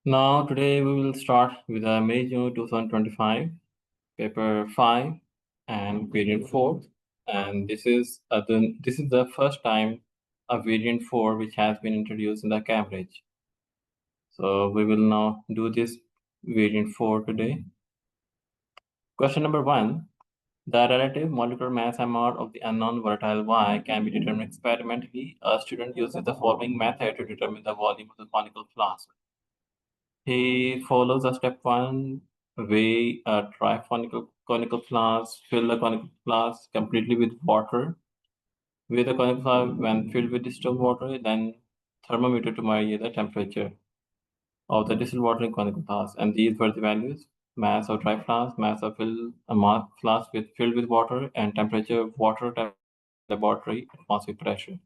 Now, today we will start with the May 2025, paper 5 and variant 4. And this is the first time a variant 4 which has been introduced in the Cambridge. So we will now do this variant 4 today. Question number 1. The relative molecular mass MR of the unknown volatile Y can be determined experimentally. A student uses the following method to determine the volume of the conical flask. He follows a step 1, weigh a conical flask, fill the conical flask completely with water. Weigh the conical flask when filled with distilled water, then thermometer to measure the temperature of the distilled water in conical flask. And these were the values: mass of dry flask, mass of flask filled with water, and temperature of water, laboratory atmospheric pressure.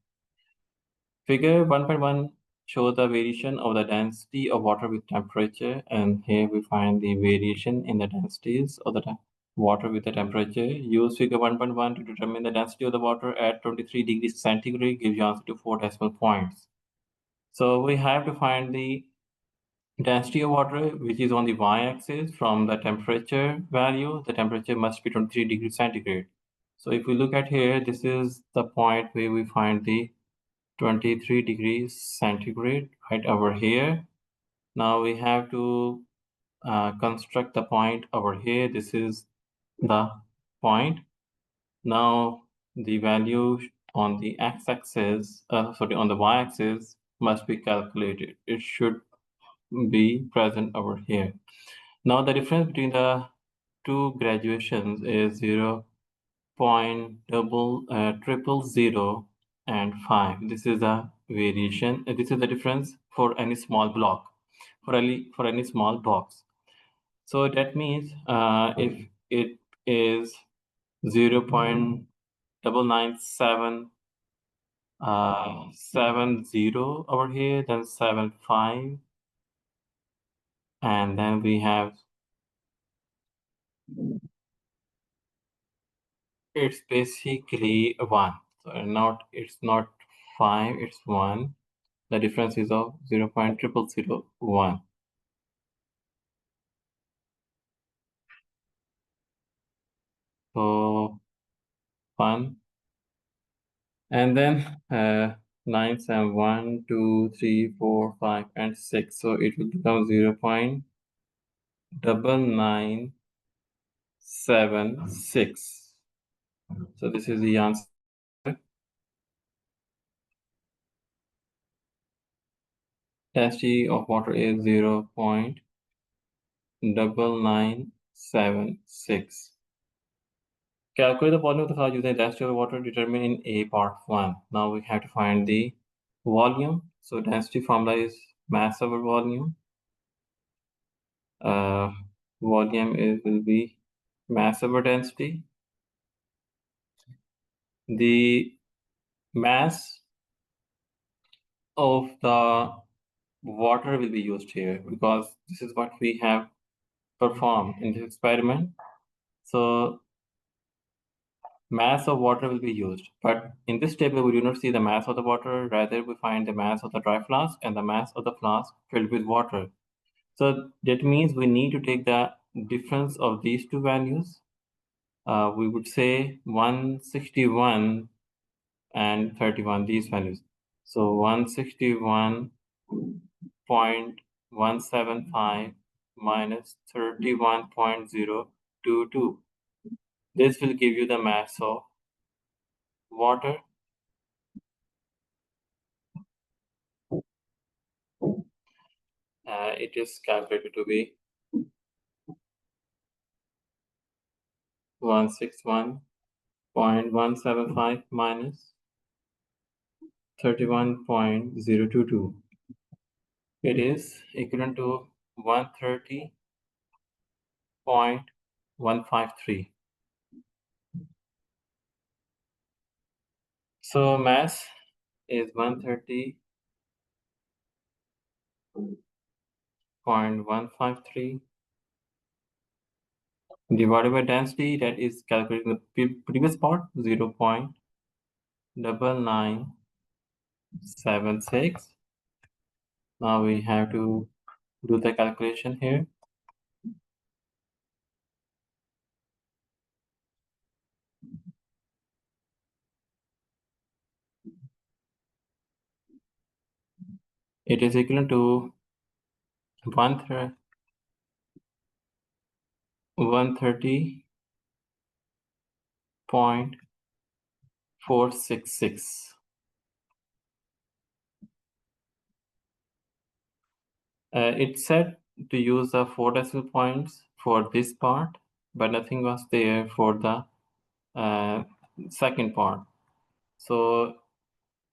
Figure 1.1 shows the variation of the density of water with temperature, and here we find the variation in the densities of the water with the temperature. Use figure 1.1 to determine the density of the water at 23 degrees centigrade, gives you answer to 4 decimal points. So we have to find the density of water, which is on the y-axis. From the temperature value, the temperature must be 23 degrees centigrade. So if we look at here, this is the point where we find the 23 degrees centigrade right over here. Now we have to construct the point over here. This is the point. Now the value on the x-axis, on the y-axis must be calculated. It should be present over here. Now the difference between the two graduations is 0.000 and 5. This is a variation. This is the difference for any small block, for any small box. So that means if it is 0.99770 over here, then 75, and then we have it's basically 1. So it's not 5, it's 1. The difference is of 0.0001. So 1, and then 9, 7, 1, 2, 3, 4, 5, and 6. So it will become 0.9976. So this is the answer. Density of water is 0.9976. Calculate the volume of the flask using density of water determined in A part 1. Now we have to find the volume. So density formula is mass over volume. Volume will be mass over density. The mass of the water will be used here because this is what we have performed in this experiment. So mass of water will be used, but in this table we do not see the mass of the water. Rather, we find the mass of the dry flask and the mass of the flask filled with water. So that means we need to take the difference of these two values. We would say 161 and 31, these values. So 161.175 minus 31.022. This will give you the mass of water. It is calculated to be 161.175 minus 31.022. It is equivalent to 130.153. So mass is 130.153 divided by density, that is calculated in the previous part, 0.9976. Now we have to do the calculation here. It is equal to 130.466. It said to use the 4 decimal points for this part, but nothing was there for the second part. So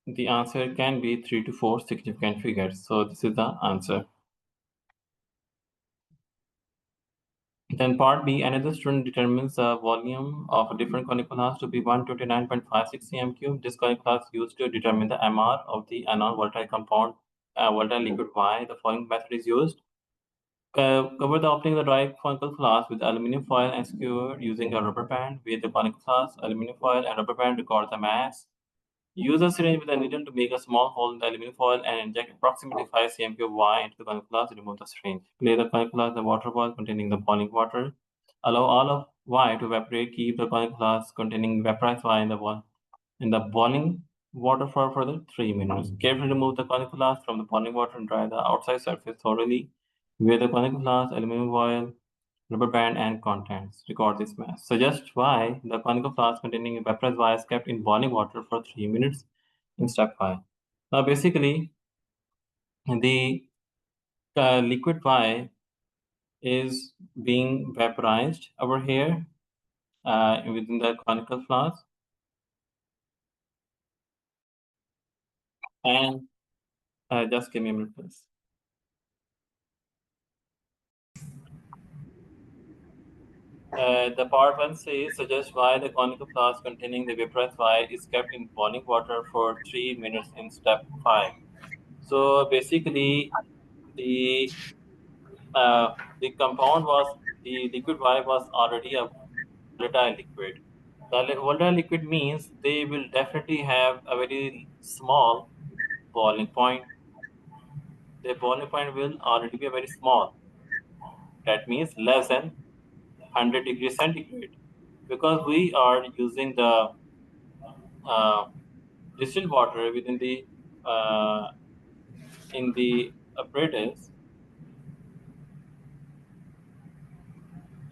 the answer can be 3 to 4 significant figures. So this is the answer. Then part B, another student determines the volume of a different conical mass to be 129.56 cm cube. This conical mass used to determine the MR of the non-volatile compound, volatile liquid Y. The following method is used. Cover the opening of the dry conical flask with aluminum foil and skewer using a rubber band. With the conical flask, aluminum foil and rubber band record the mass. Use a syringe with a needle to make a small hole in the aluminum foil and inject approximately 5 cm of Y into the conical flask. Remove the syringe. Place the conical flask in the water bowl containing the boiling water. Allow all of Y to evaporate. Keep the conical flask containing vaporized Y in the boiling water for further 3 minutes. Carefully remove the conical flask from the boiling water and dry the outside surface thoroughly. Weigh the conical flask, aluminum foil, rubber band, and contents. Record this mass. Suggest why the conical flask containing vaporized Y is kept in boiling water for 3 minutes in step 5. Now, basically, the liquid Y is being vaporized over here within the conical flask. And just give me a minute, please. The part 1 says, suggest why the conical flask containing the vaporized Y is kept in boiling water for 3 minutes in step 5. So basically, the compound was, the liquid Y was already a volatile liquid. The volatile liquid means they will definitely have a very small boiling point. The boiling point will already be very small. That means less than 100 degrees centigrade. Because we are using the uh, distilled water within the in the apparatus,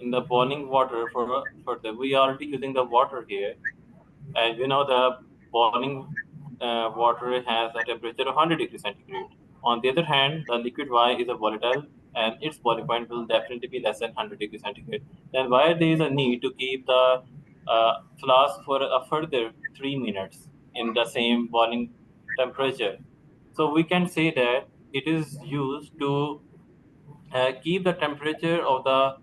in the boiling water for the, we are already using the water here, and the boiling water has a temperature of 100 degrees centigrade. On the other hand, the liquid Y is a volatile and its boiling point will definitely be less than 100 degrees centigrade. Then why there is a need to keep the flask for a further 3 minutes in the same boiling temperature? So we can say that it is used to keep the temperature of the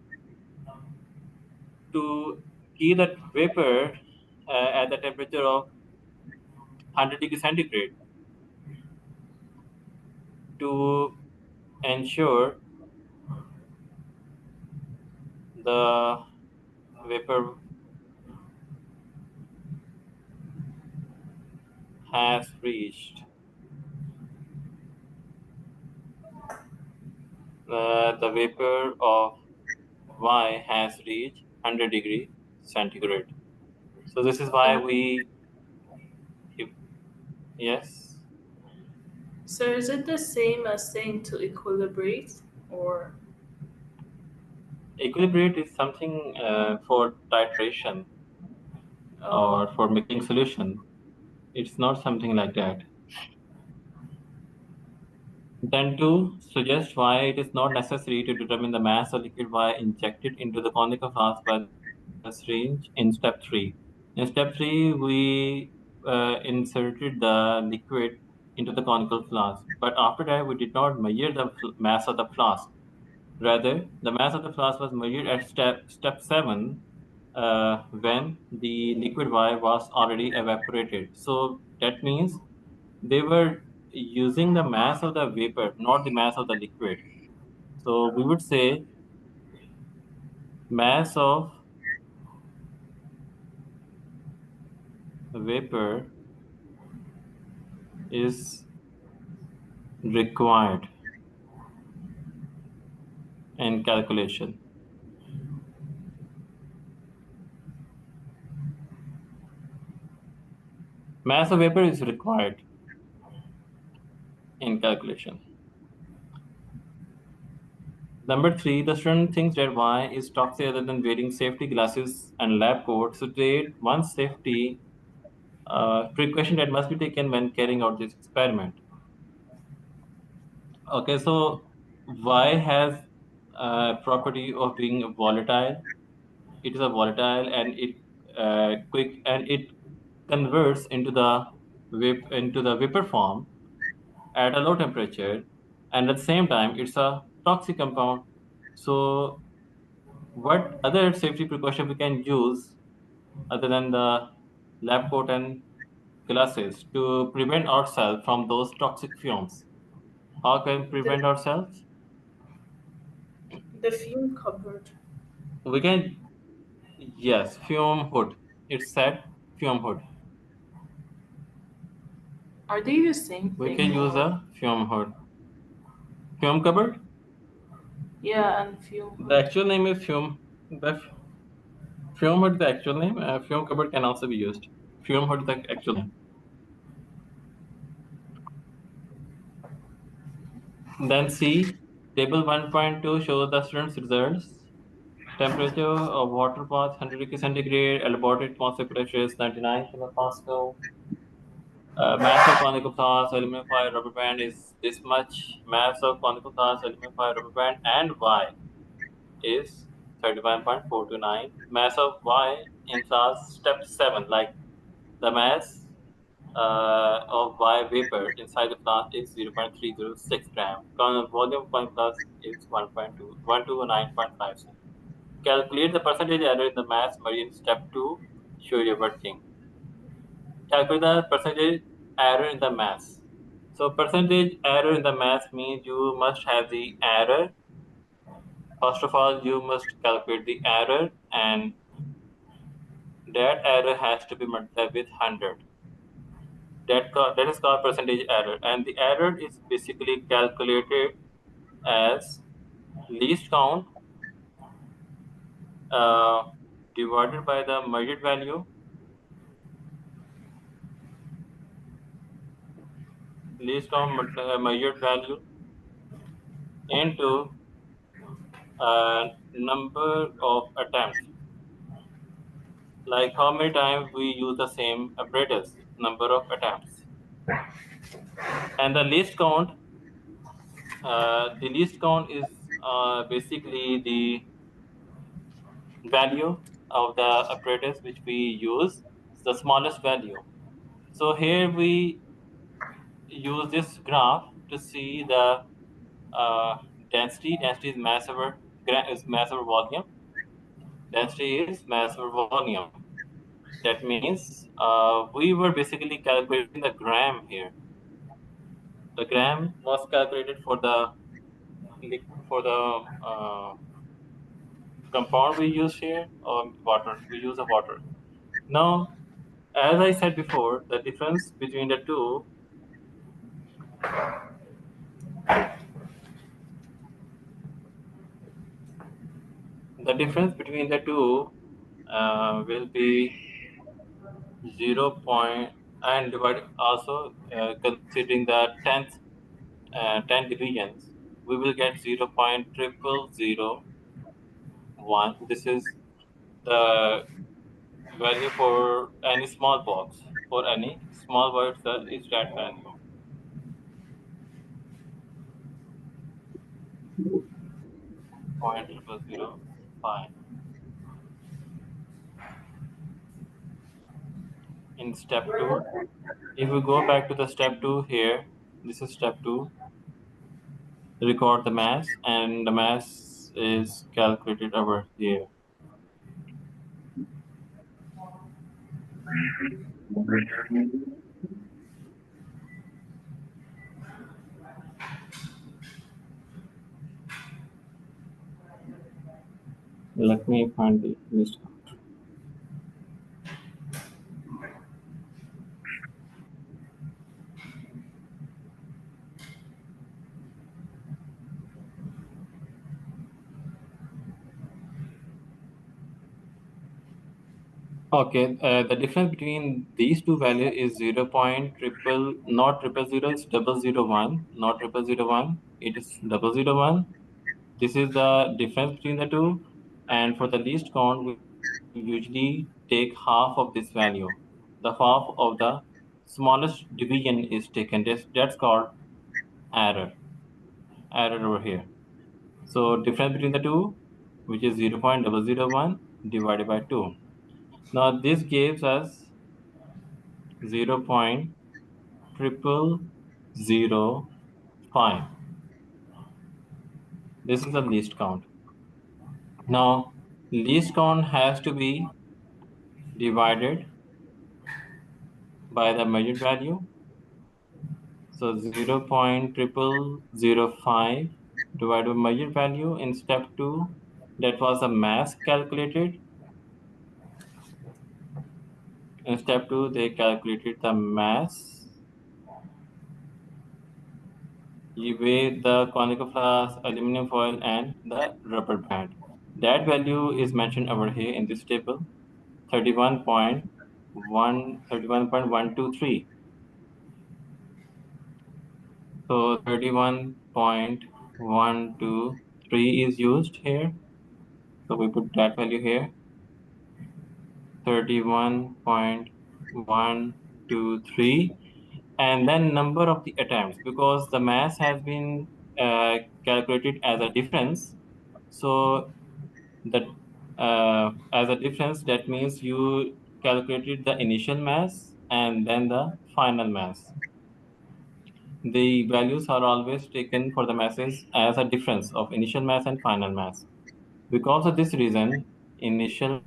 to keep the vapor at the temperature of 100 degrees centigrade to ensure the vapor has reached the vapor of Y has reached 100 degree centigrade. So this is why we, yes. So is it the same as saying to equilibrate, or? Equilibrate is something for titration or for mixing solution. It's not something like that. Then to suggest why it is not necessary to determine the mass of liquid Y injected into the conical flask by the syringe in step 3. In step 3, we inserted the liquid into the conical flask, but after that, we did not measure the mass of the flask. Rather, the mass of the flask was measured at step 7 when the liquid Y was already evaporated. So that means they were using the mass of the vapor, not the mass of the liquid. So we would say mass of vapor is required in calculation. Mass of vapor is required in calculation. Number 3, the student thinks that Y is toxic other than wearing safety glasses and lab coat. So state one safety precaution that must be taken when carrying out this experiment. Okay, so Y has a property of being volatile. It is a volatile and it converts into the vapor form at a low temperature, and at the same time it's a toxic compound. So what other safety precaution we can use other than the lab coat and glasses to prevent ourselves from those toxic fumes? How can we The, prevent ourselves? the fume cupboard. We can, yes, fume hood. It's said fume hood. Are they the same We thing can use or? a fume hood. Fume cupboard. Yeah, and fume The hood. actual name is fume. The fume hood is the actual name. Fume cupboard can also be used. Fume hood is the actual name. Then C, table 1.2 shows the students' results. Temperature of water bath 100 degrees centigrade, laboratory atmospheric pressure is 99 kilopascal. Mass of conical glass, aluminum foil, rubber band is this much. Mass of conical glass, aluminum foil, rubber band, and Y is 31.429. Mass of Y in class step 7, like the mass of Y vapor inside the flask is 0.306 gram. Volume of coin flask is 129.5. Calculate the percentage error in the mass margin step 2. Show your working. Calculate the percentage error in the mass. So percentage error in the mass means you must have the error. First of all, you must calculate the error, and that error has to be multiplied with 100. That is called percentage error, and the error is basically calculated as least count uh, divided by the measured value, measured value into number of attempts, like how many times we use the same apparatus, number of attempts. And the least count is basically the value of the apparatus which we use, the smallest value. So here we use this graph to see the uh, density. Density is mass over volume. Density is mass over volume. That means we were basically calculating the gram here. The gram was calculated for the compound we use here, or water. We use a water. Now, as I said before, the difference between the two will be 0 point, and divide also considering the 10 divisions, we will get 0.0001. This is the value for any small box. For any small box, is that value. 0.0005. In step 2, if we go back to the step 2 here, this is step 2, record the mass, and the mass is calculated over here. Let me find the list. Okay, the difference between these two values is 0 point triple, not triple zero, it's 001, not 001, it is 001. This is the difference between the two. And for the least count, we usually take half of this value. The half of the smallest division is taken. That's called error, error over here. So difference between the two, which is 0.001 divided by 2. Now this gives us 0 point triple zero five. This is the least count. Now least count has to be divided by the measured value. So 0 point triple zero five divided by measured value in step 2. That was the mass calculated. In step 2, they calculated the mass. You weigh the conical flask, aluminum foil, and the rubber band. That value is mentioned over here in this table, 31.123. So 31.123 is used here. So we put that value here, 31.123. And then number of the attempts, because the mass has been calculated as a difference. So that as a difference, that means you calculated the initial mass and then the final mass. The values are always taken for the masses as a difference of initial mass and final mass. Because of this reason, initial mass is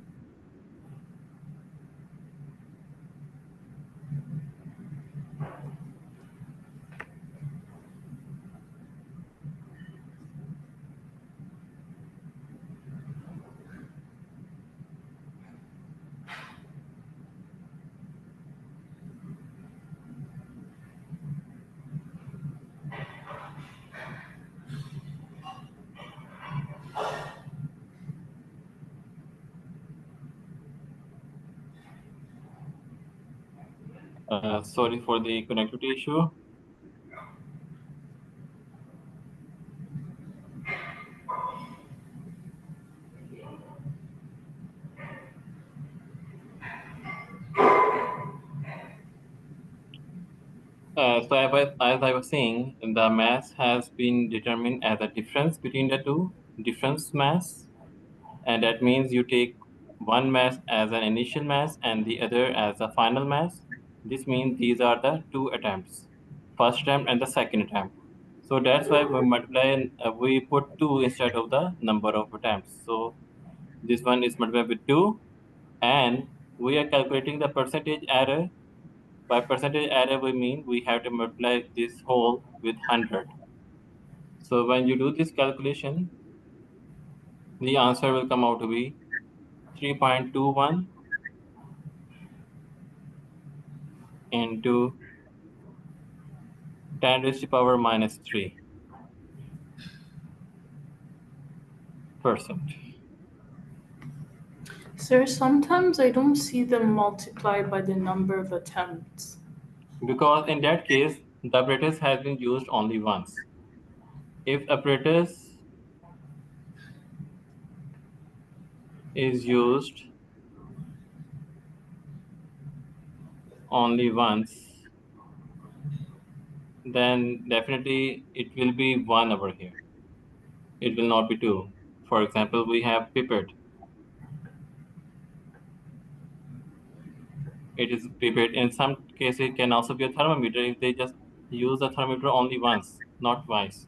called sorry for the connectivity issue. So as I was saying, the mass has been determined as a difference between the two, difference mass, and that means you take one mass as an initial mass and the other as a final mass. This means these are the two attempts, first attempt and the second attempt. So that's why we multiply, we put 2 instead of the number of attempts. So this one is multiplied with 2, and we are calculating the percentage error. By percentage error, we mean we have to multiply this whole with 100. So when you do this calculation, the answer will come out to be 3.21 into 10 raised to power minus 3%. Sir, sometimes I don't see them multiplied by the number of attempts. Because in that case, the apparatus has been used only once. If apparatus is used only once, then definitely it will be 1 over here. It will not be 2. For example, we have pipette. It is pipette. In some cases, it can also be a thermometer if they just use the thermometer only once, not twice.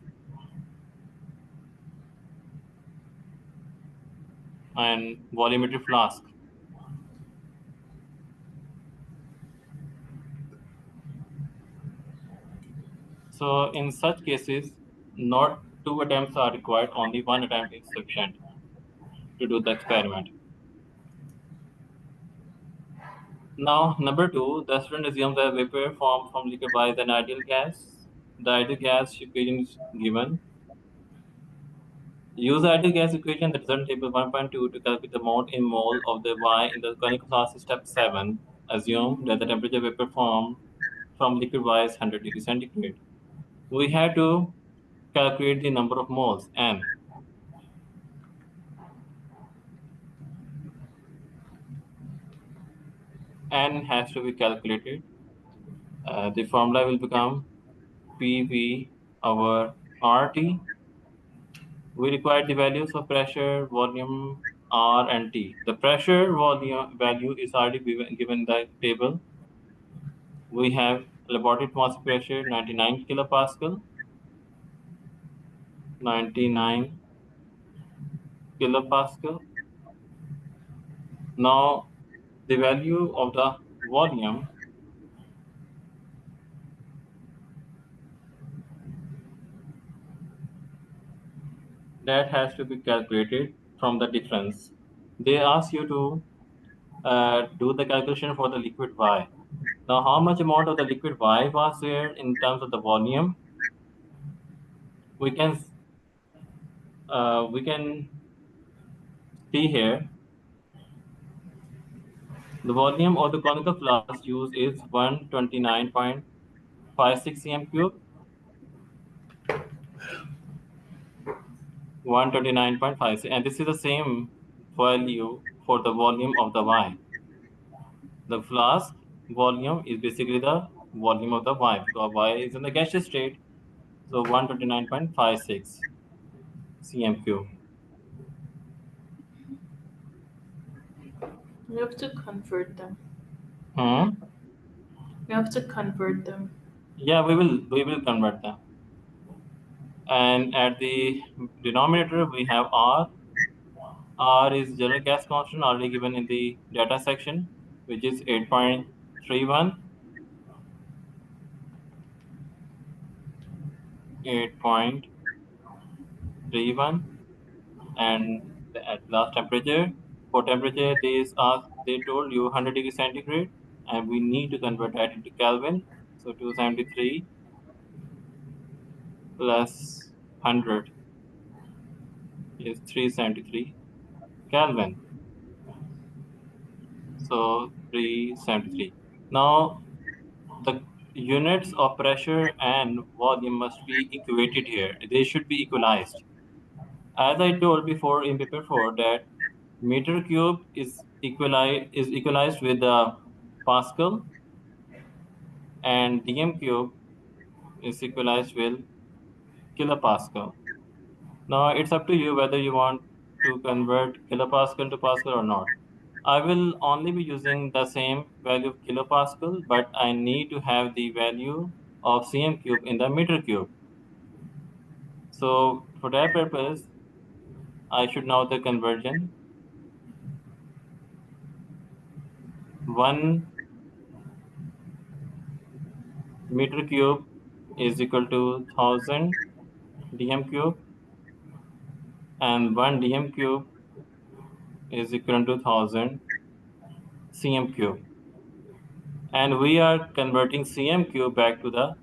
And volumetric flask. So in such cases, not 2 attempts are required, only 1 attempt is sufficient to do the experiment. Now, number 2, the student assumes that vapor formed from liquid is an ideal gas. The ideal gas equation is given. Use the ideal gas equation, the result table 1.2 to calculate the mole in mole of the Y in the conical flask. Step 7. Assume that the temperature vapor formed from liquid Y is 100 degrees centigrade. We have to calculate the number of moles, N. N has to be calculated. The formula will become PV over RT. We require the values of pressure, volume, R, and T. The pressure volume value is already given in the table. We have laboratory atmospheric pressure 99 kilopascal, 99 kilopascal. Now, the value of the volume that has to be calculated from the difference. They ask you to do the calculation for the liquid Y. Now, how much amount of the liquid Y was there in terms of the volume? We can see here the volume of the conical flask used is 129.56 cm cube. 129.56, and this is the same value for the volume of the Y. The flask volume is basically the volume of the Y because Y is in the gaseous state. So 129.56 cm cube. You have to convert them. Hmm? You have to convert them. Yeah, we will convert them. And at the denominator we have R. R is general gas constant already given in the data section, which is 8.31. 8.31. And at last temperature, for temperature they told you 100 degrees centigrade, and we need to convert that into Kelvin. So 273 plus 100 is 373 Kelvin. So 373. Now the units of pressure and volume must be equated here. They should be equalized. As I told before in paper 4 that meter cube is equalized with the Pascal, and dm cube is equalized with kilopascal. Now it's up to you whether you want to convert kilopascal to Pascal or not. I will only be using the same value of kilopascal, but I need to have the value of cm cube in the meter cube. So for that purpose, I should know the conversion. 1 meter cube is equal to 1000 dm cube, and 1 dm cube is equal to 1000 cm cube. And we are converting cm cube back to the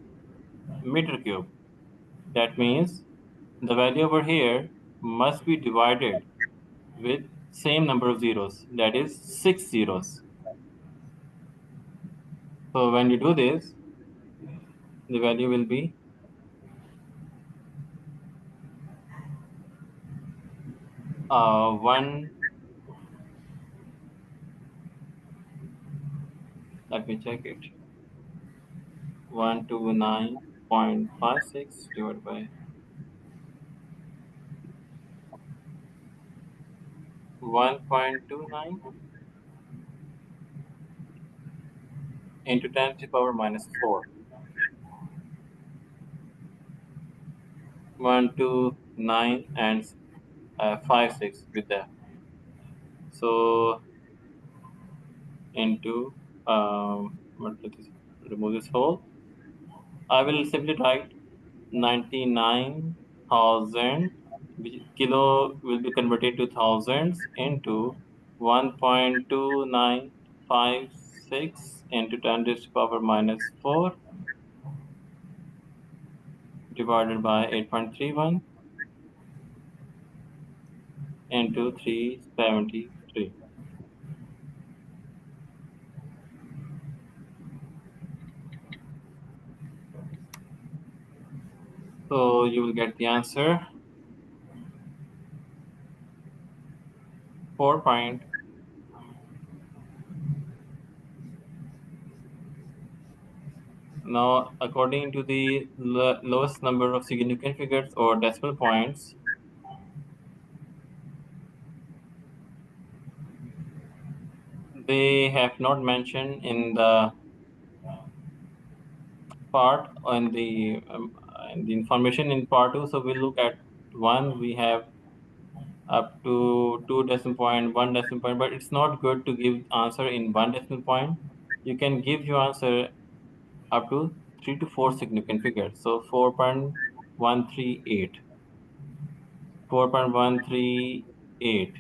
meter cube. That means the value over here must be divided with same number of zeros, that is 6 zeros. So when you do this, the value will be 1. Let me check it. 129.56 divided by 1.29 into 10 to the power minus 4. 129 and 56 with that. So into remove this whole. I will simply write 99,000. Kilo will be converted to thousands into 1.2956 into 10 to the power minus 4 divided by 8.31. into 373. So you will get the answer 4 point. Now, according to the lowest number of significant figures or decimal points, they have not mentioned in the part on the information in part 2. So we'll look at 1. We have up to 2 decimal point, 1 decimal point, but it's not good to give answer in 1 decimal point. You can give your answer up to 3 to 4 significant figures. So 4.138, 4.138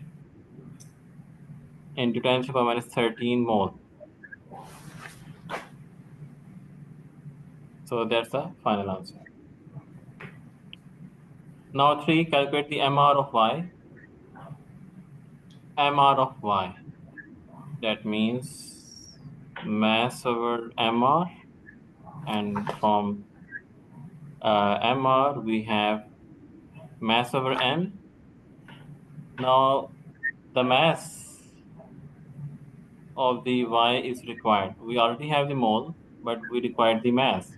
into 10 to the power minus 13 mole. So that's the final answer. Now 3, calculate the MR of Y. MR of Y. That means mass over MR, and from MR we have mass over M. Now the mass of the Y is required. We already have the mole, but we require the mass.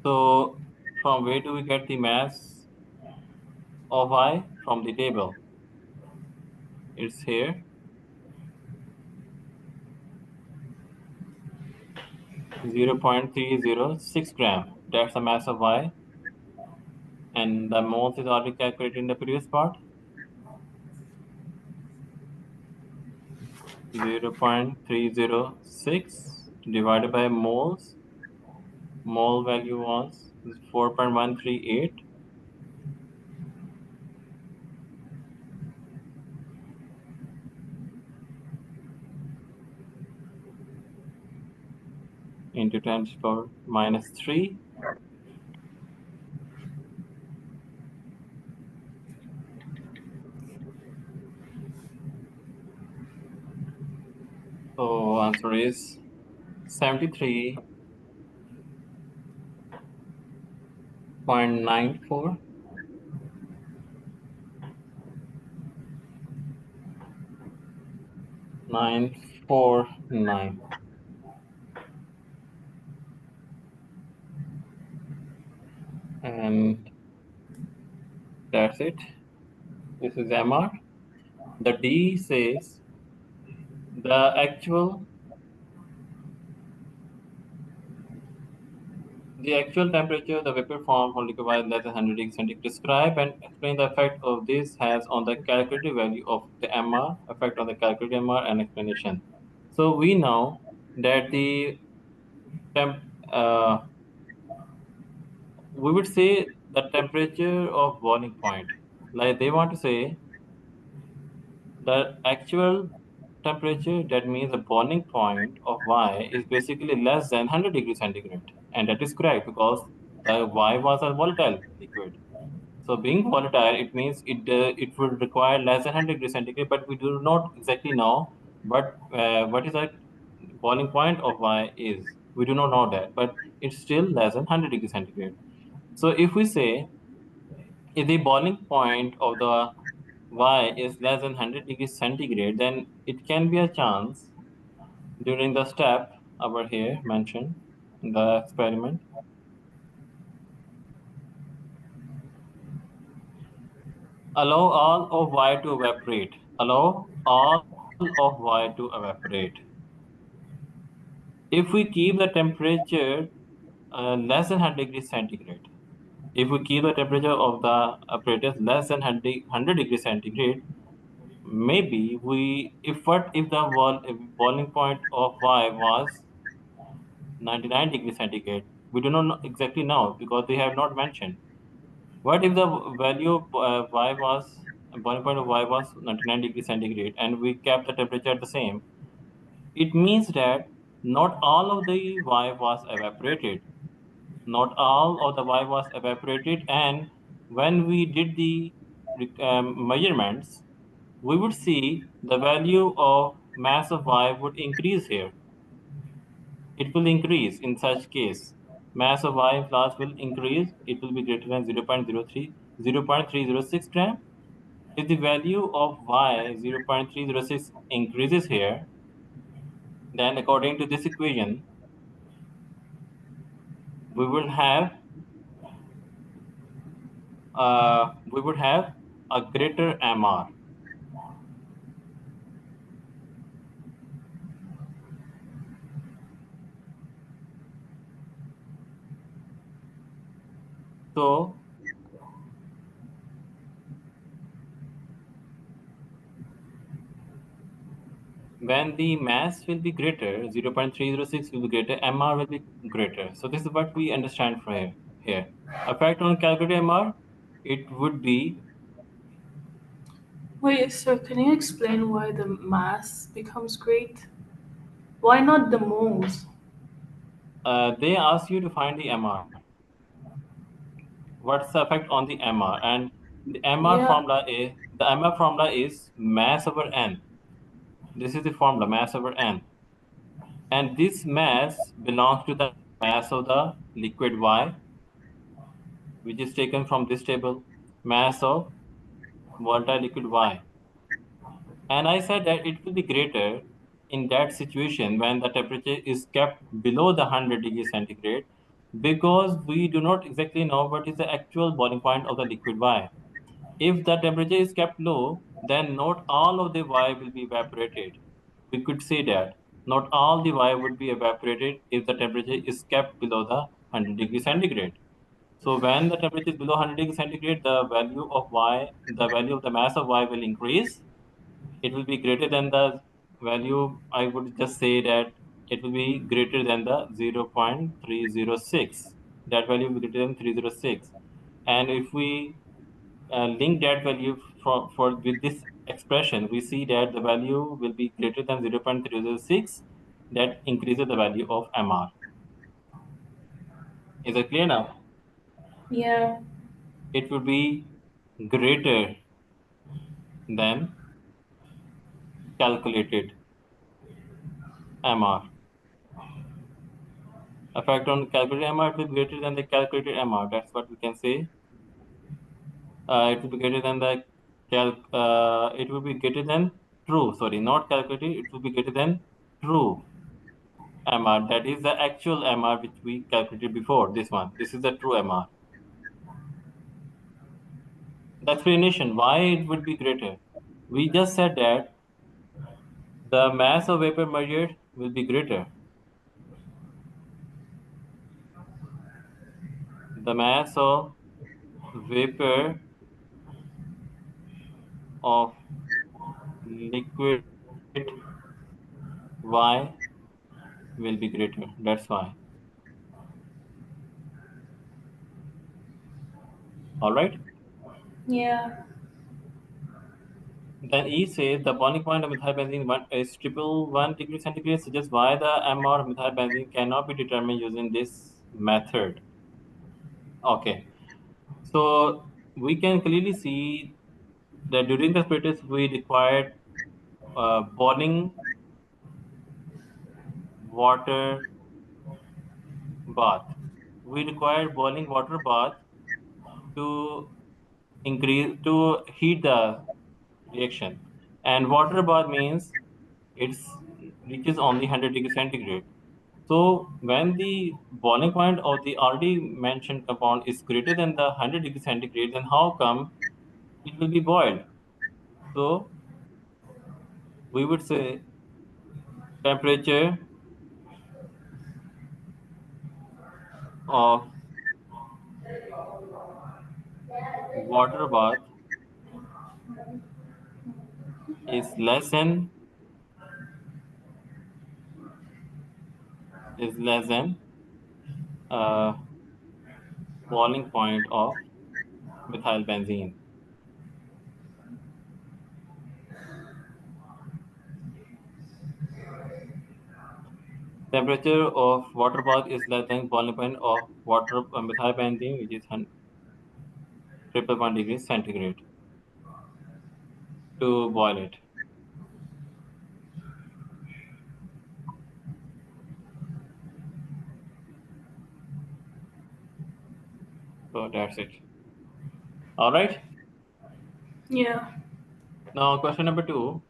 So from where do we get the mass of Y? From the table. It's here. 0.306 gram. That's the mass of Y. And the moles is already calculated in the previous part. 0.306 divided by moles. Mole value was 4.138. Into 10 to the power minus 3. So answer is 73.94. 949. And that's it. This is MR. The D says the actual temperature of the vapor form from liquid while less than 100 degrees centigrade. Describe and explain the effect of this has on the calculated value of the MR, effect on the calculated MR, and explanation. So we know that the temp, we would say the temperature of boiling point. Like they want to say the actual temperature, that means the boiling point of Y is basically less than 100 degrees centigrade. And that is correct because the Y was a volatile liquid. So being volatile, it means it would require less than 100 degrees centigrade, but we do not exactly know what is the boiling point of Y is. We do not know that, but it's still less than 100 degrees centigrade. So if we say if the boiling point of the Y is less than 100 degrees centigrade, then it can be a chance during the step over here mentioned in the experiment. Allow all of Y to evaporate. Allow all of Y to evaporate. If we keep the temperature less than 100 degrees centigrade, if we keep the temperature of the apparatus less than 100 degrees centigrade, maybe if the boiling point of Y was 99 degrees centigrade, we do not know, exactly know because they have not mentioned. What if the value of Y was boiling point of Y was 99 degrees centigrade and we kept the temperature the same? It means that not all of the Y was evaporated. Not all of the Y was evaporated, and when we did the measurements, we would see the value of mass of Y would increase here. It will increase in such case. Mass of Y in flask will increase. It will be greater than 0.306 gram. If the value of Y 0.306 increases here, then according to this equation, we will have a greater MR. So when the mass will be greater, 0.306 will be greater, MR will be greater. So this is what we understand from here. Effect on calculated MR, it would be, Wait, sir, can you explain why the mass becomes great? Why not the moles? they ask you to find the MR. What's the effect on the MR? And Yeah, the MR formula is mass over N. This is the formula, mass over N. And this mass belongs to the mass of the liquid Y, which is taken from this table, mass of volatile liquid Y. And I said that it will be greater in that situation when the temperature is kept below the 100 degrees centigrade, because we do not exactly know what is the actual boiling point of the liquid Y. If the temperature is kept low, then not all of the Y will be evaporated. We could say that not all the Y would be evaporated if the temperature is kept below the 100 degrees centigrade. So when the temperature is below 100 degrees centigrade, the value of the mass of Y will increase. It will be greater than the value, I would just say that it will be greater than the 0.306. That value will be greater than 306. And if we link that value for with this expression, we see that the value will be greater than 0.306. That increases the value of MR. Is it clear now? yeah. It will be greater than calculated MR. Effect on calculated MR, it will be greater than the calculated MR. That's what we can say. It will be greater than it will be greater than true. Sorry, not calculated. It will be greater than true MR. That is the actual MR which we calculated before. This one. This is the true MR. The explanation why it would be greater. We just said that the mass of vapor measured will be greater. The mass of vapor of liquid Y will be greater. That's why. All right. Yeah. Then E says the boiling point of methylbenzene is 111 degrees centigrade, suggests why the MR of methylbenzene cannot be determined using this method. Okay. So we can clearly see that during the practice we required boiling water bath. We required boiling water bath to heat the reaction. And water bath means it's reaches only 100 degrees centigrade. So when the boiling point of the already mentioned compound is greater than the 100 degrees centigrade, then how come it will be boiled? So we would say temperature of water bath is less than uh, boiling point of methyl benzene. Temperature of water bath is less than boiling point of methyl benzene, which is 100 degrees centigrade. to boil it. So that's it. All right. Yeah. Now, question number 2.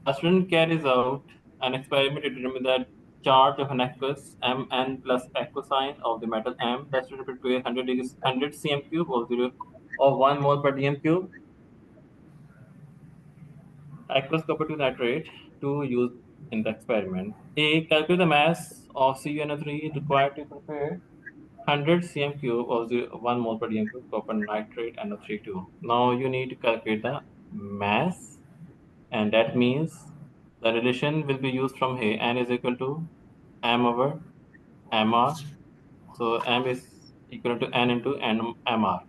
A student carries out an experiment to determine the charge of an aqueous Mn plus aquasine of the metal M. The student prepares 100 cm cube of 1 mole per dm cube aqueous copper to nitrate to use in the experiment. A. Calculate the mass of CuNO3 required to prepare 100 cm cube of 1 mole per dm cube copper nitrate NO32. Now you need to calculate the mass, and that means the relation will be used from here. N is equal to M over Mr. So M is equal to N into Mr.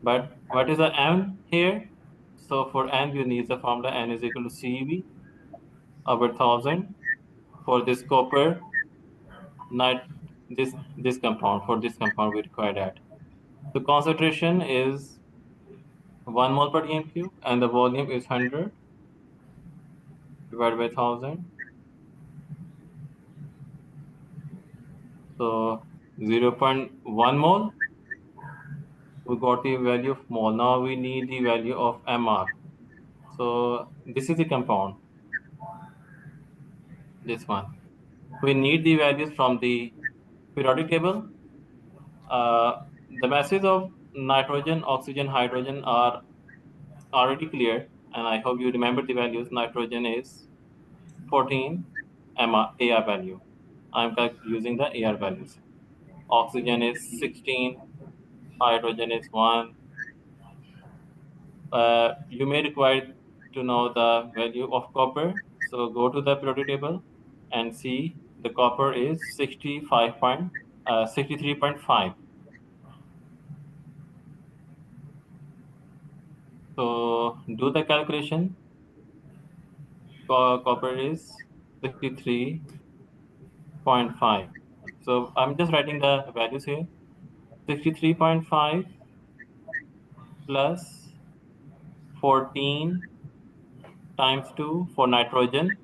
But what is the M here? So for N you need the formula N is equal to CV over 1000 for this copper nit this compound. For this compound we require that. The concentration is 1 mole per dm cube and the volume is 100 divided by 1000. So 0.1 mole, we got the value of mole. Now we need the value of Mr. So this is the compound, this one. We need the values from the periodic table. Uh, the masses of nitrogen, oxygen, hydrogen are already clear, and I hope you remember the values. Nitrogen is 14 AR value. I'm using the AR values. Oxygen is 16, hydrogen is 1. You may require to know the value of copper. So go to the periodic table and see the copper is 63.5. So do the calculation. Copper is 63.5. So I'm just writing the values here. 63.5 plus 14 times 2 for nitrogen,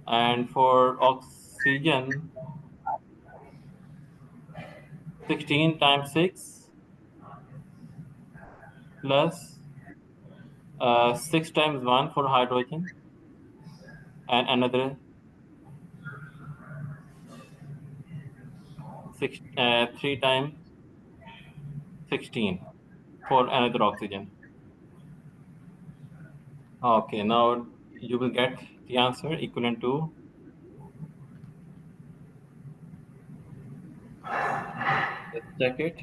and for oxygen 16 times 6 plus 6 times 1 for hydrogen, and another 3 times 16 for another oxygen. Okay, now you will get the answer equivalent to, let's check it.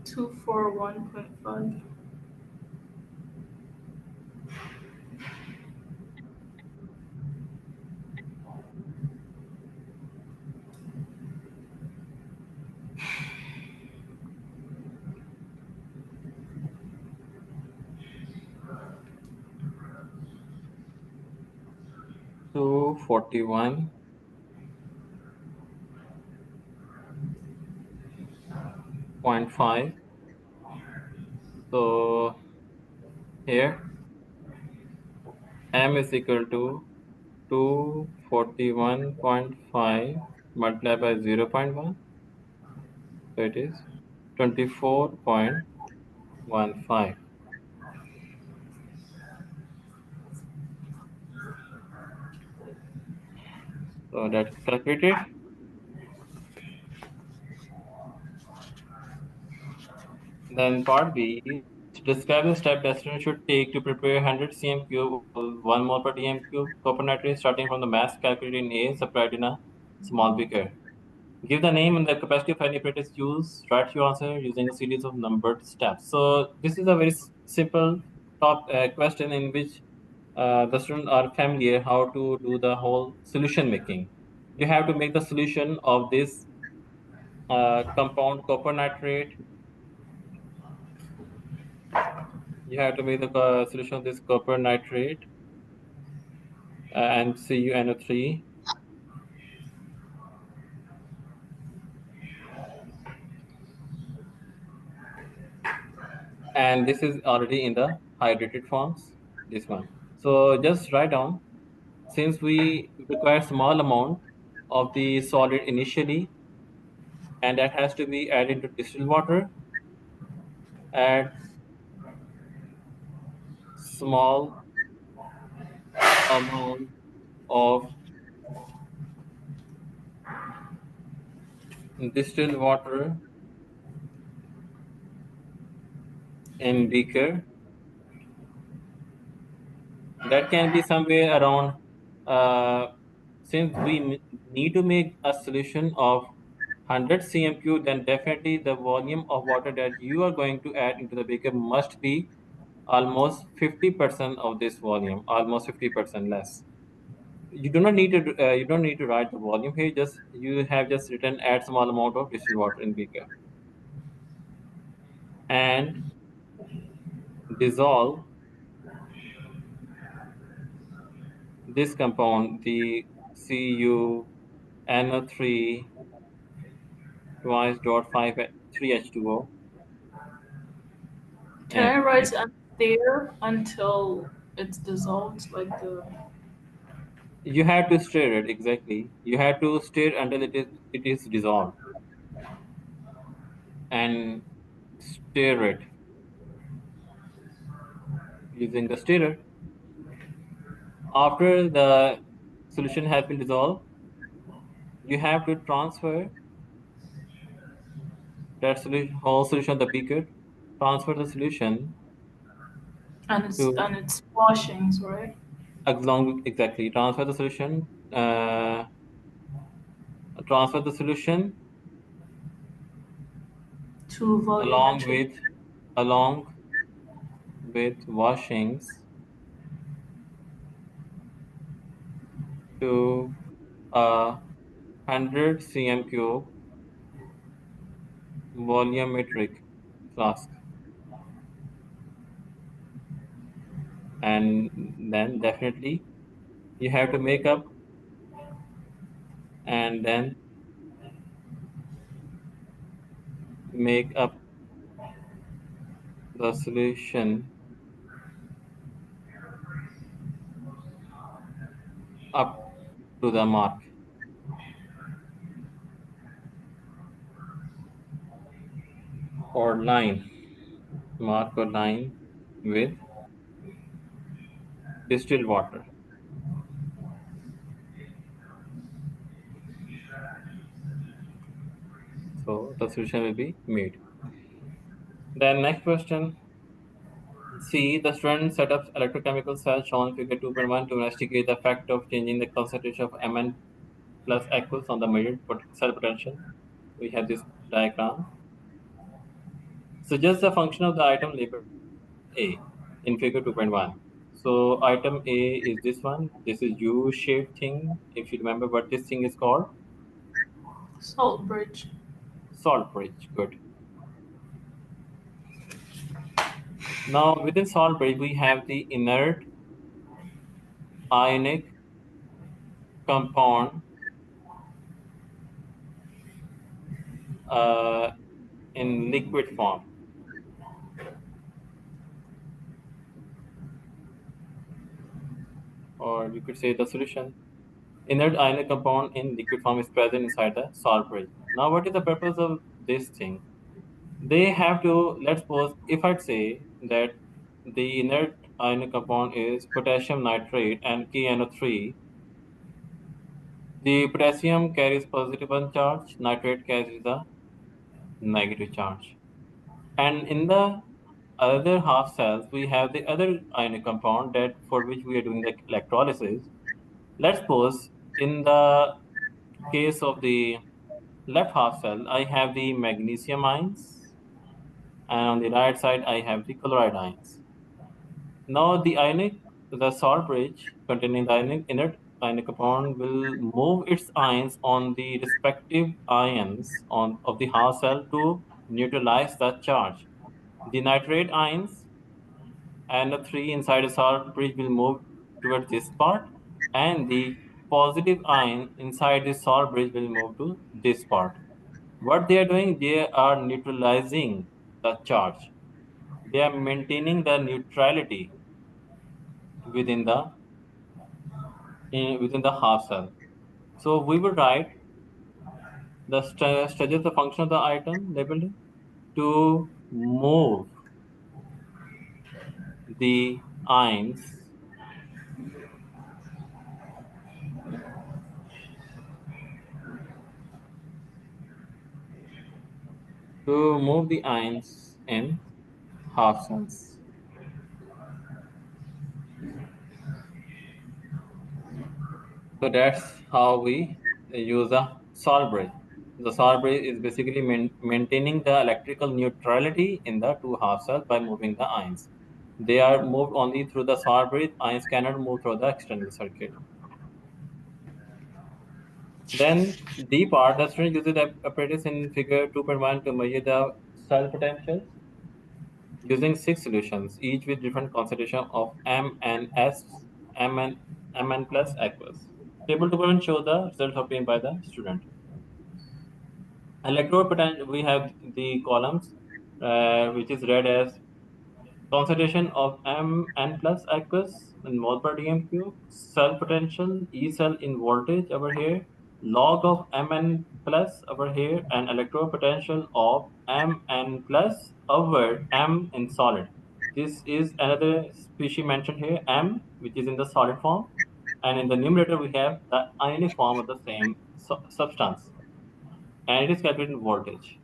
241.5. So 41.5. So here M is equal to 241.5 multiplied by 0.1. So it is 24.15. So that's calculated. Then part B, describe the step that student should take to prepare 100 cm cube of 1 mole per dm cube copper nitrate starting from the mass calculated in A supplied in a small beaker. Give the name and the capacity of any apparatus used. Write your answer using a series of numbered steps. So this is a very simple question in which the students are familiar how to do the whole solution making. You have to make the solution of this compound copper nitrate. You have to make the solution of this copper nitrate and CuNO3. and this is already in the hydrated forms, this one. So just write down, since we require small amount of the solid initially, and that has to be added to distilled water, add small amount of distilled water in beaker. That can be somewhere around, uh, since we need to make a solution of 100 cm3, then definitely the volume of water that you are going to add into the beaker must be almost 50% of this volume, almost 50% less. You do not need to you don't need to write the volume here. Just you have just written add small amount of distilled water in beaker and dissolve this compound, the CuNO3 twice dot 5 3H2O, Can and I write and there until it's dissolved, like the you have to stir it. Exactly, you have to stir until it is dissolved, and stir it using the stirrer. After the solution has been dissolved, you have to transfer that solution, whole solution of the beaker, transfer the solution to and it's washings, right? along, exactly, transfer the solution To along volumetric. with along with washings to a 100 cm cube volumetric flask, and then definitely you have to make up, and then make up the solution up to the mark or line, mark or line with distilled water. So the solution will be made. Then next question. C. The student set up electrochemical cells shown in figure 2.1 to investigate the effect of changing the concentration of Mn plus equals on the measured cell potential. We have this diagram. Suggest the function of the item labeled A in figure 2.1. So item A is this one. This is U-shaped thing. If you remember what this thing is called, Salt bridge. salt bridge. Good. Now within salt bridge we have the inert ionic compound uh, in liquid form, or you could say the solution. Inert ionic compound in liquid form is present inside the salt bridge. Now, what is the purpose of this thing? They have to, let's suppose, if I'd say that the inert ionic compound is potassium nitrate and KNO3, the potassium carries positive one charge, nitrate carries the negative charge. And in the other half cells, we have the other ionic compound that for which we are doing the electrolysis. Let's suppose in the case of the left half cell, I have the magnesium ions, and on the right side, I have the chloride ions. Now, the salt bridge containing the inert ionic compound will move its ions on the respective ions of the half cell to neutralize the charge. The nitrate ions and the three inside the salt bridge will move towards this part, and the positive ion inside the salt bridge will move to this part. What they are doing, they are neutralizing the charge. they are maintaining the neutrality within the half cell. So we will write the study of the function of the item labeled to move the ions in half cells. So that's how we use a solid bridge. The solid bridge is basically maintaining the electrical neutrality in the two half cells by moving the ions. They are moved only through the solid bridge. Ions cannot move through the external circuit. Then D part, the student uses the apparatus in figure 2.1 to measure the cell potentials using 6 solutions, each with different concentration of M and S, Mn plus aqueous. Table 2.1 show the results obtained by the student. Electrode potential, we have the columns, which is read as concentration of Mn plus aqueous in mole per dm cube, cell potential, E cell in voltage over here, log of Mn plus over here, and electrode potential of Mn plus over M in solid. This is another species mentioned here, M, which is in the solid form, and in the numerator we have the ionic form of the same substance, and it is calculated in voltage.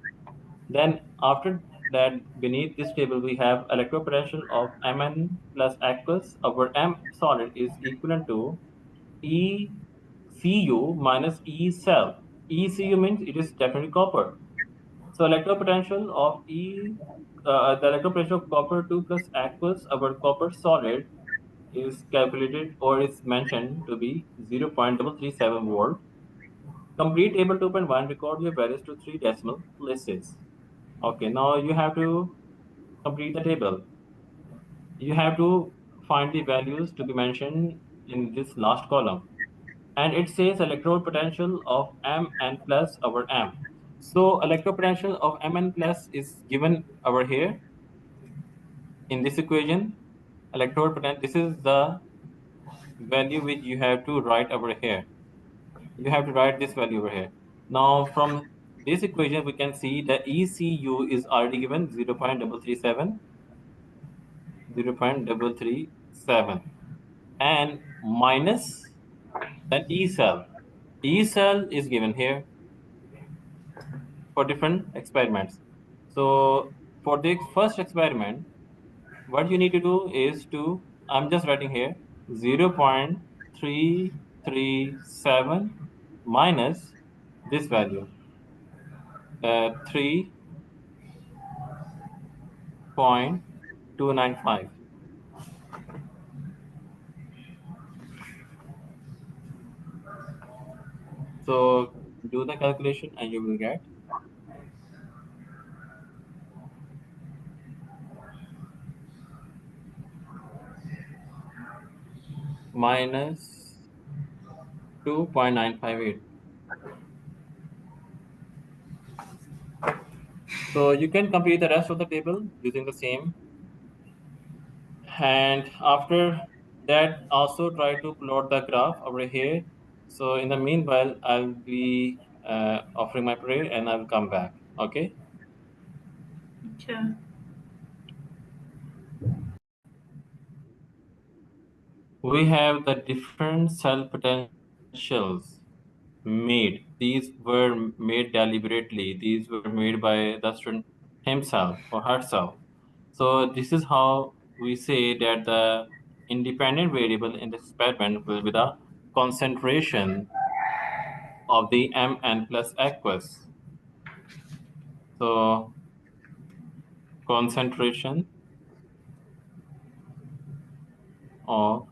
Then after that, beneath this table, we have electrode potential of Mn plus aqueous over M solid is equivalent to ECU minus E cell. ECU means it is definitely copper. So electrode potential of the electrode potential of copper 2 plus aqueous over copper solid is calculated or is mentioned to be 0.337 volt. Complete table 2.1, record your values to 3 decimal places. Okay, now you have to complete the table. You have to find the values to be mentioned in this last column. And it says electrode potential of Mn plus over M. So electrode potential of Mn plus is given over here in this equation. Electrode potential, this is the value which you have to write over here. You have to write this value over here. Now from this equation, we can see the ECU is already given 0.337. And minus then E cell. E cell is given here for different experiments. So for the first experiment, what you need to do is to, I'm just writing here 0.337 minus this value, 3.295. So do the calculation and you will get minus 2.958. So you can complete the rest of the table using the same. And after that, also try to plot the graph over here. So in the meanwhile, I'll be offering my prayer and I'll come back. Okay. Okay. We have the different cell potentials made. These were made deliberately. These were made by the student himself or herself. So this is how we say that the independent variable in the experiment will be the concentration of the Mn plus aqueous. So concentration of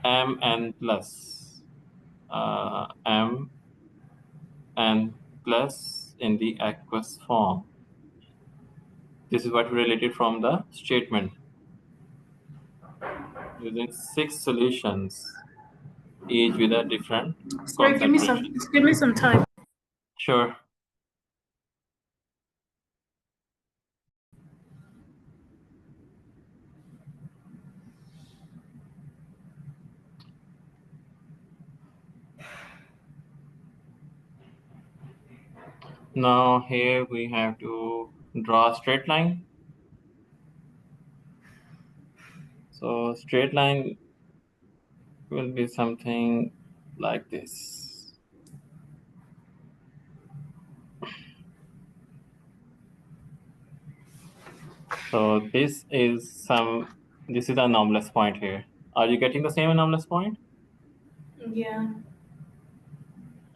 Mn plus Mn plus in the aqueous form. This is what we related from the statement. Using 6 solutions, each with a different Sorry, concentration. give me some time. Sure. Now here we have to draw a straight line. So straight line will be something like this. So this is the anomalous point here. Are you getting the same anomalous point? Yeah.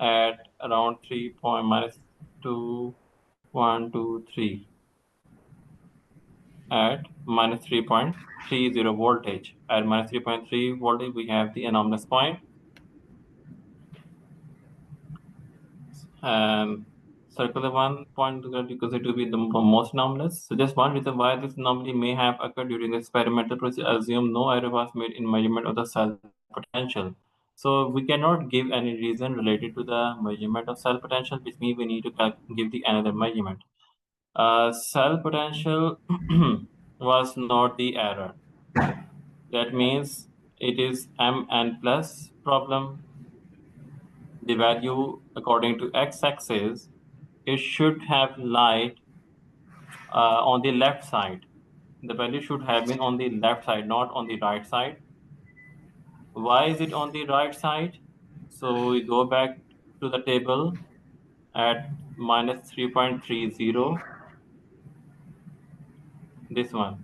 At around 3 point minus 2, 1, 2, 3 at minus 3.30 voltage. At minus 3.3 voltage, we have the anomalous point. And circle the one point because it will be the most anomalous. So just one reason why this anomaly may have occurred during the experimental process, assume no error was made in measurement of the cell potential. So we cannot give any reason related to the measurement of cell potential, which means we need to give the another measurement. Cell potential was not the error. That means it is Mn plus problem. The value according to x-axis, it should have lied on the left side. The value should have been on the left side, not on the right side. Why is it on the right side? So we go back to the table at minus 3.30, this one.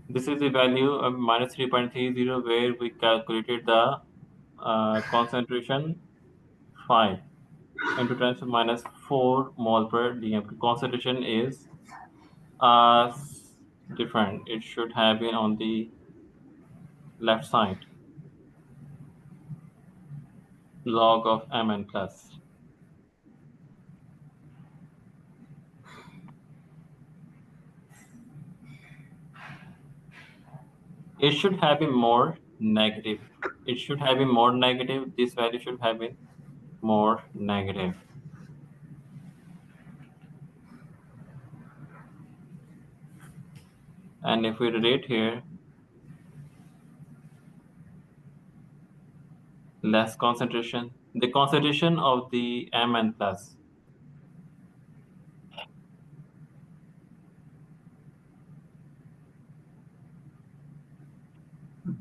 This is the value of minus 3.30 where we calculated the concentration 5 into 10 to minus 4 mole per dm. Concentration is uh, different. It should have been on the left side. Log of Mn plus. It should have been more negative. It should have been more negative. This value should have been more negative. And if we rate here, less concentration. The concentration of the Mn plus.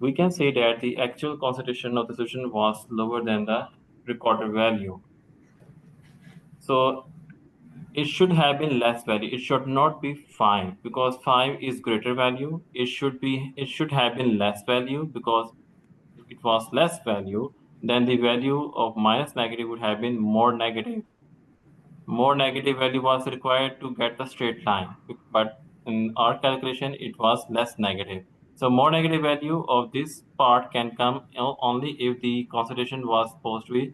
We can say that the actual concentration of the solution was lower than the recorded value. So it should have been less value. It should not be 5 because 5 is greater value. It should have been less value because if it was less value, then the value of minus negative would have been more negative. More negative value was required to get the straight line, but in our calculation, it was less negative. So more negative value of this part can come only if the concentration was supposed to be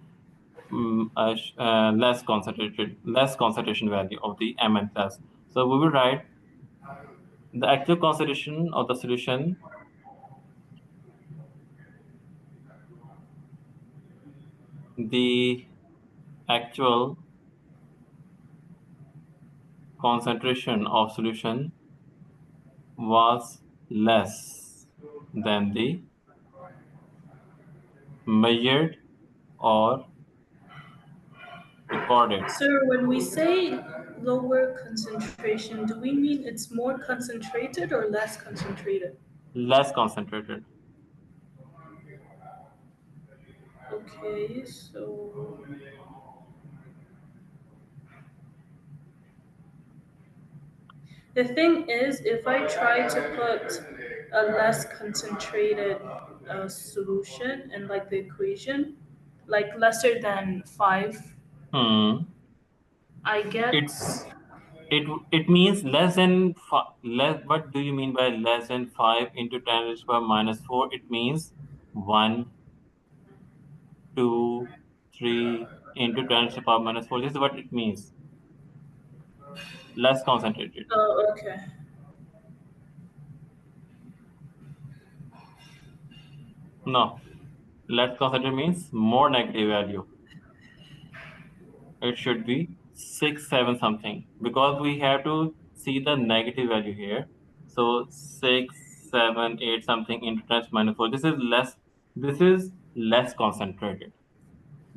less concentration value of the Mn plus. So we will write the actual concentration of the solution, the actual concentration of solution was less than the measured or recorded. Sir, when we say lower concentration, do we mean it's more concentrated or less concentrated? Less concentrated. Okay, so the thing is, if I try to put a less concentrated solution in like the equation, like lesser than 5, Hmm. I get It's it means less than less. What do you mean by less than 5 into 10 raised to the power minus 4? It means 1, 2, 3 into 10 raised to the power minus 4. This is what it means. Less concentrated. oh, okay. No, less concentrated means more negative value. It should be 6, 7 something because we have to see the negative value here. So 6, 7, 8 something into 10 to the minus 4. This is less. This is less concentrated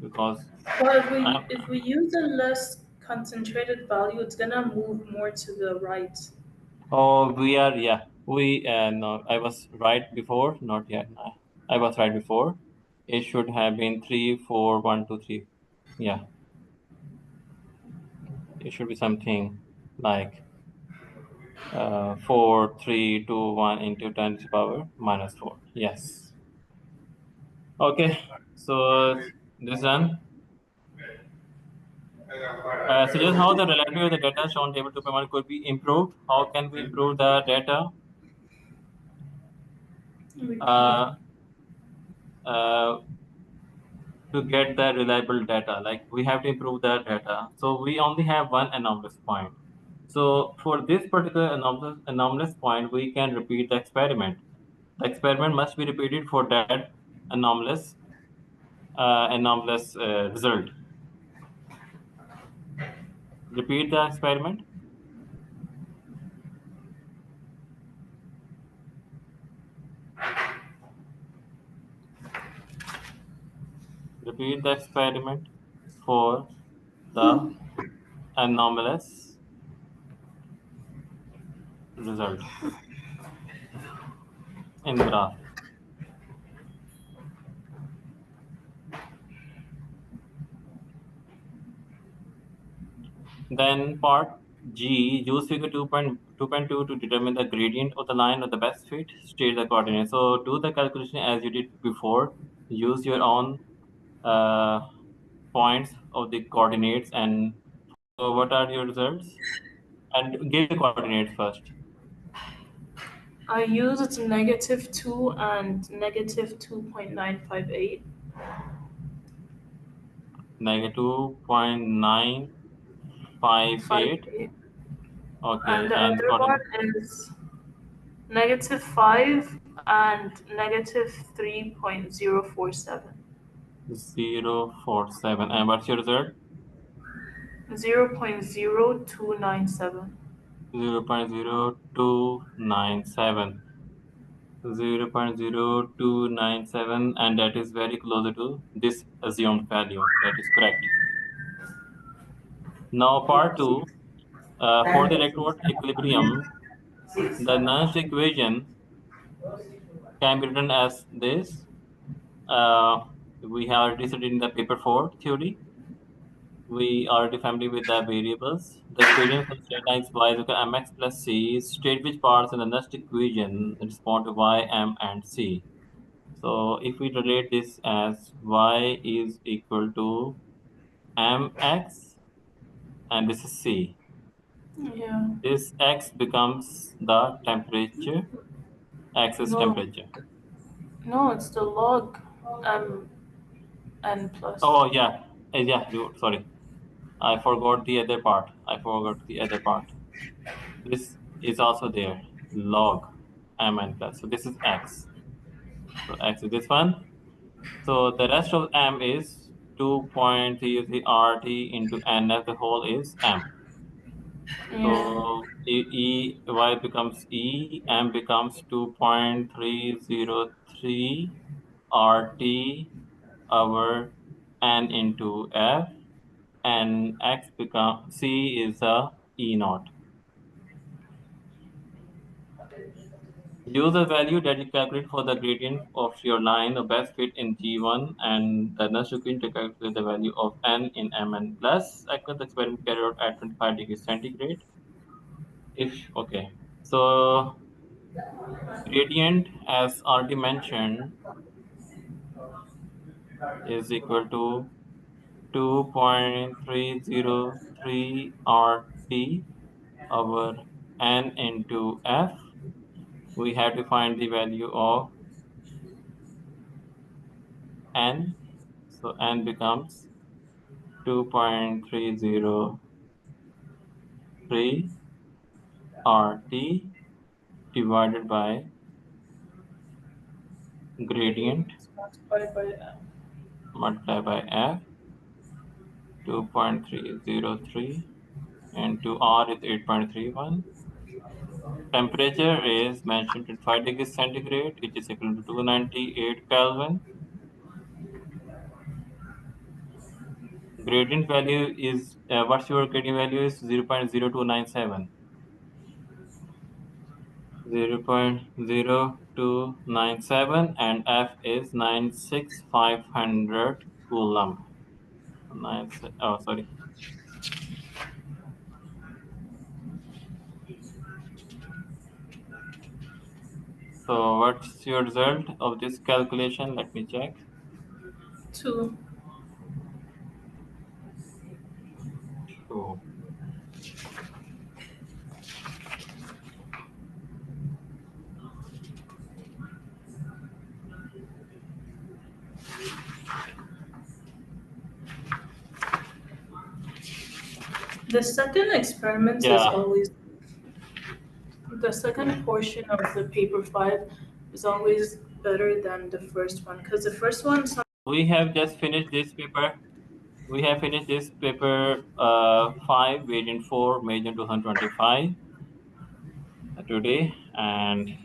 because Well, if we I'm if we use a less concentrated value, it's gonna move more to the right. Oh, no, I was right before, not yet. I was right before. It should have been 3, 4, 1, 2, 3. Yeah, it should be something like 4, 3, 2, 1 into 10 to the power minus 4. Yes. Okay, so this done. Suggest how the relativity of the data shown table 2.1 could be improved. How can we improve the data? Repeat. Uh, uh, to get the reliable data, like we have to improve the data. So we only have one anomalous point. So for this particular anomalous point, we can repeat the experiment. The experiment must be repeated for that anomalous result. Repeat the experiment. Repeat the experiment for the anomalous result in graph. Then part G, use figure 2.2 to determine the gradient of the line of the best fit, state the coordinates. So do the calculation as you did before. Use your own uh, points of the coordinates, and so what are your results? And give the coordinates first. I use it's -2 and -2.958. Negative 2.958. 58. And Okay, the and other one coordinate is -5 and -3.047. 047. And what's your result? 0.0297. 0.0297. 0.0297, and that is very closer to this assumed value. That is correct. Now part 2, for the electrode equilibrium, the Nernst equation can be written as this. We have already studied in the paper 4 theory. We are already familiar with the variables. The equation for the straight line is y is equal to mx plus c. State which parts in the Nernst equation respond to y, m, and c. So if we relate this as y is equal to mx and this is c, Yeah. this x becomes the temperature, x is No, temperature. no, it's the log n plus. Oh yeah, sorry, I forgot the other part. This is also there, log mn plus. So this is x. So x is this one. So the rest of m is 2.33 RT into NF, the whole is m. Yeah. So y becomes E, M becomes 2.303 RT over N into F, and X become C is a E naught. Use the value that you calculate for the gradient of your line of best fit in G1 and the next equation to calculate the value of N in Mn plus. Aqueous experiment carried out at 25 degrees centigrade. Okay, so gradient, as already mentioned, is equal to 2.303 RT over N into F. We have to find the value of N. So N becomes 2.303 RT divided by gradient Multiplied by n. multiplied by F. 2.303 into R is 8.31. Temperature is mentioned at 5 degrees centigrade, which is equal to 298 Kelvin. Gradient value is, what's your gradient value is 0.0297. 0.0297 and F is 96500 coulomb. Oh, sorry. So what's your result of this calculation? Let me check. 2. 2. The second experiment is Yeah. always the second portion of the paper 5 is always better than the first one because the first one We have just finished this paper. We have finished this paper 5, variant 4, May 2025 today, and